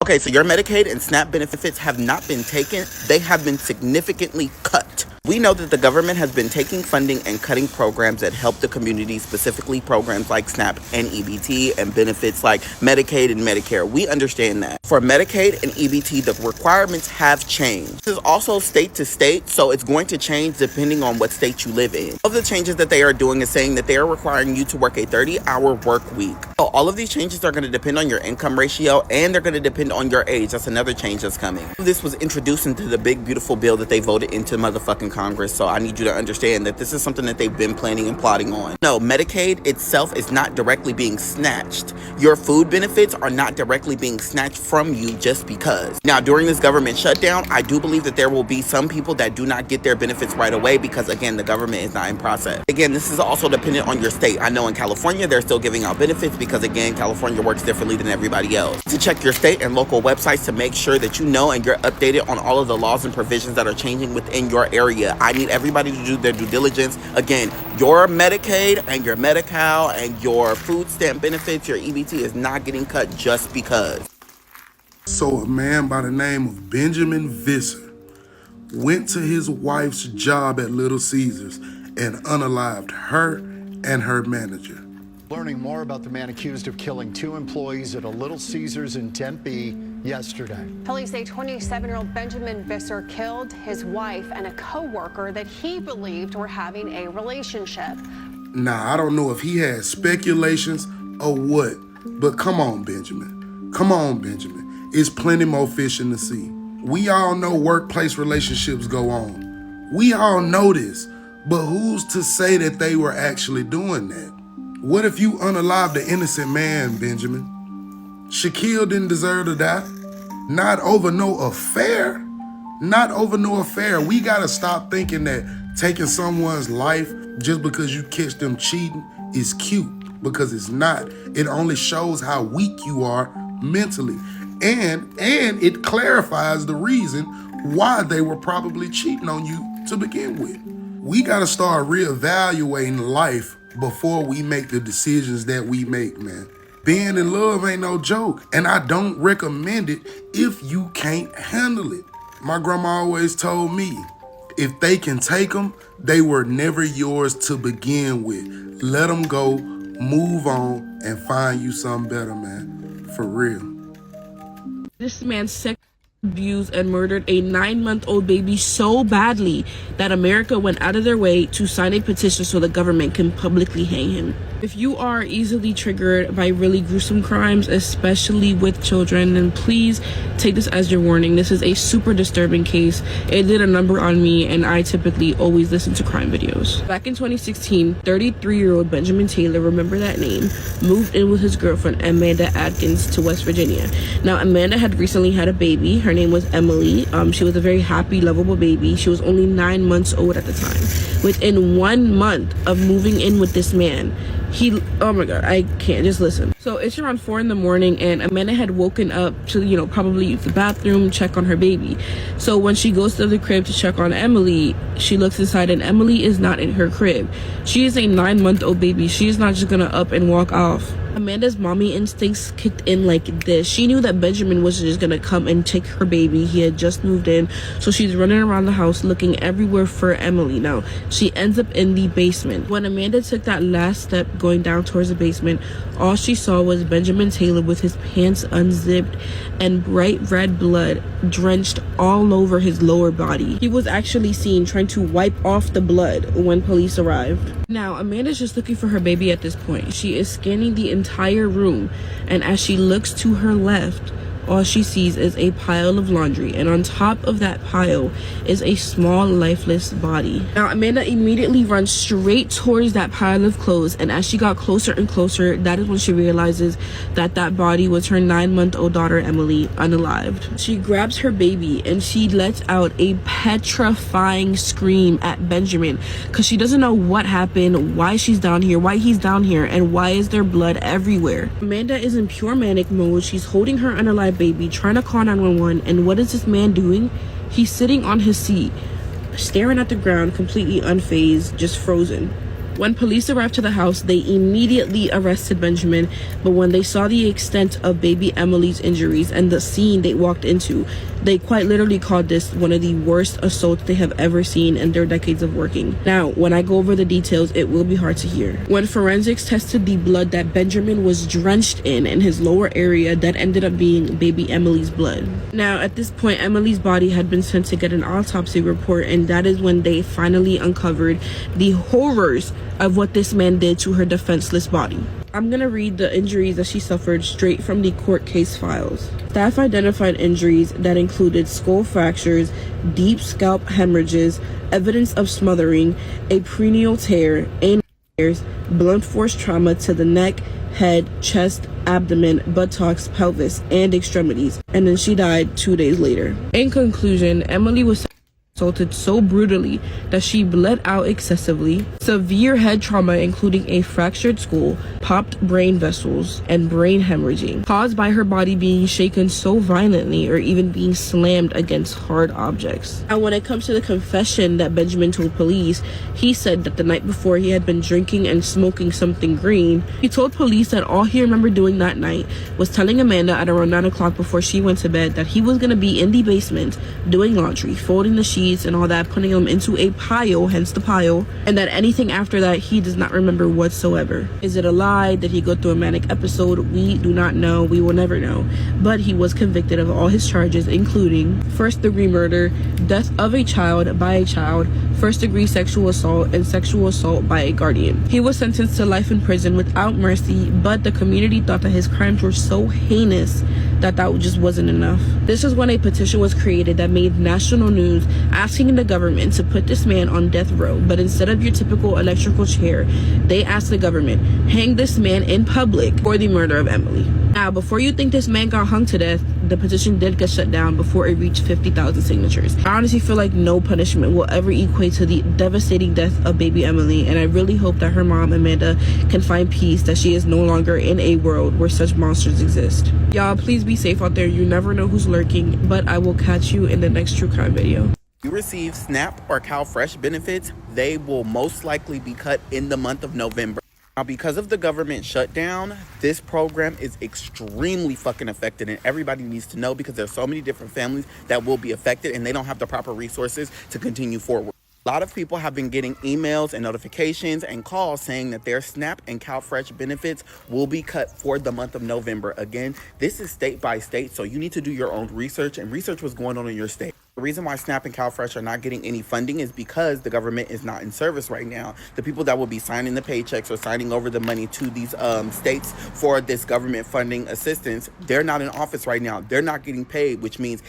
Okay, so your Medicaid and SNAP benefits have not been taken. They have been significantly cut. We know that the government has been taking funding and cutting programs that help the community, specifically programs like SNAP and EBT and benefits like Medicaid and Medicare. We understand that. For Medicaid and EBT, the requirements have changed. This is also state to state, so it's going to change depending on what state you live in. Of the changes that they are doing is saying that they are requiring you to work a 30-hour work week. So all of these changes are going to depend on your income ratio, and they're going to depend on your age. That's another change that's coming. This was introduced into the big, beautiful bill that they voted into motherfucking Congress, so I need you to understand that this is something that they've been planning and plotting on. No, Medicaid itself is not directly being snatched. Your food benefits are not directly being snatched from you just because. Now, during this government shutdown, I do believe that there will be some people that do not get their benefits right away because, again, the government is not in process. Again, this is also dependent on your state. I know in California, they're still giving out benefits because, again, California works differently than everybody else. To check your state and local websites to make sure that you know and you're updated on all of the laws and provisions that are changing within your area. I need everybody to do their due diligence. Again, your Medicaid and your Medi-Cal and your food stamp benefits, your EBT is not getting cut just because. So a man by the name of Benjamin Visser went to his wife's job at Little Caesars and unalived her and her manager. Learning more about the man accused of killing 2 employees at a Little Caesars in Tempe yesterday. Police say 27-year-old Benjamin Visser killed his wife and a co-worker that he believed were having a relationship. Now, I don't know if he had speculations or what, but come on, Benjamin. Come on, Benjamin. It's plenty more fish in the sea. We all know workplace relationships go on. We all know this, but who's to say that they were actually doing that? What if you unalived an innocent man, Benjamin? Shaquille didn't deserve to die. Not over no affair. Not over no affair. We gotta stop thinking that taking someone's life just because you catch them cheating is cute, because it's not. It only shows how weak you are mentally. And it clarifies the reason why they were probably cheating on you to begin with. We gotta start reevaluating life before we make the decisions that we make, man. Being in love ain't no joke, and I don't recommend it if you can't handle it. My grandma always told me, if they can take them, they were never yours to begin with. Let them go, move on, and find you something better, man. For real. This man sexually abused and murdered a 9-month-old baby so badly that America went out of their way to sign a petition so the government can publicly hang him. If you are easily triggered by really gruesome crimes, especially with children, then please take this as your warning. This is a super disturbing case. It did a number on me, and I typically always listen to crime videos. Back in 2016, 33-year-old Benjamin Taylor, remember that name, moved in with his girlfriend Amanda Atkins to West Virginia. Now, Amanda had recently had a baby. Her name was Emily. She was a very happy, lovable baby. She was only 9 months old at the time. Within 1 month of moving in with this man, oh my god, I can't, just listen. So it's around 4 in the morning, and Amanda had woken up to, probably use the bathroom, check on her baby. So when she goes to the crib to check on Emily, she looks inside, and Emily is not in her crib. She is a 9-month-old baby. She is not just gonna up and walk off. Amanda's mommy instincts kicked in like this. She knew that Benjamin was just gonna come and take her baby. He had just moved in, so she's running around the house looking everywhere for Emily. Now, she ends up in the basement. When Amanda took that last step going down towards the basement, all she saw was Benjamin Taylor with his pants unzipped and bright red blood drenched all over his lower body. He was actually seen trying to wipe off the blood when police arrived. Now, Amanda's just looking for her baby at this point. She is scanning the entire room, and as she looks to her left, all she sees is a pile of laundry, and on top of that pile is a small lifeless body. Now, Amanda immediately runs straight towards that pile of clothes, and as she got closer and closer, that is when she realizes that that body was her 9-month-old daughter, Emily, unalived. She grabs her baby, and she lets out a petrifying scream at Benjamin, because she doesn't know what happened, why she's down here, why he's down here, and why is there blood everywhere. Amanda is in pure manic mode. She's holding her unalived baby, trying to call 911, and what is this man doing? He's sitting on his seat, staring at the ground, completely unfazed, just frozen. When police arrived to the house, they immediately arrested Benjamin, but when they saw the extent of baby Emily's injuries and the scene they walked into, they quite literally called this one of the worst assaults they have ever seen in their decades of working. Now, when I go over the details, it will be hard to hear. When forensics tested the blood that Benjamin was drenched in his lower area, that ended up being baby Emily's blood. Now, at this point, Emily's body had been sent to get an autopsy report, and that is when they finally uncovered the horrors of what this man did to her defenseless body. I'm gonna read the injuries that she suffered straight from the court case files. Staff identified injuries that included skull fractures, deep scalp hemorrhages, evidence of smothering, a perineal tear, anal tears, blunt force trauma to the neck, head, chest, abdomen, buttocks, pelvis, and extremities. And then she died 2 days later. In conclusion, Emily was assaulted so brutally that she bled out excessively, severe head trauma including a fractured skull, popped brain vessels, and brain hemorrhaging, caused by her body being shaken so violently or even being slammed against hard objects. And when it comes to the confession that Benjamin told police, he said that the night before he had been drinking and smoking something green. He told police that all he remembered doing that night was telling Amanda at around 9 o'clock before she went to bed that he was going to be in the basement doing laundry, folding the sheets and all that, putting them into a pile, hence the pile, and that anything after that he does not remember whatsoever. Is it a lie? Did he go through a manic episode? We do not know. We will never know. But he was convicted of all his charges, including first-degree murder, death of a child by a child, first-degree sexual assault, and sexual assault by a guardian. He was sentenced to life in prison without mercy, but the community thought that his crimes were so heinous that just wasn't enough. This is when a petition was created that made national news, asking the government to put this man on death row. But instead of your typical electrical chair, they asked the government, hang this man in public for the murder of Emily. Now, before you think this man got hung to death, the petition did get shut down before it reached 50,000 signatures. I honestly feel like no punishment will ever equate to the devastating death of baby Emily, and I really hope that her mom, Amanda, can find peace, that she is no longer in a world where such monsters exist. Y'all, please be safe out there. You never know who's lurking, but I will catch you in the next true crime video. You receive SNAP or CalFresh benefits, they will most likely be cut in the month of November. Now, because of the government shutdown, this program is extremely fucking affected, and everybody needs to know because there's so many different families that will be affected and they don't have the proper resources to continue forward. A lot of people have been getting emails and notifications and calls saying that their SNAP and CalFresh benefits will be cut for the month of November. Again, this is state by state, so you need to do your own research and research what's going on in your state. The reason why SNAP and CalFresh are not getting any funding is because the government is not in service right now. The people that will be signing the paychecks or signing over the money to these states for this government funding assistance, they're not in office right now. They're not getting paid, which means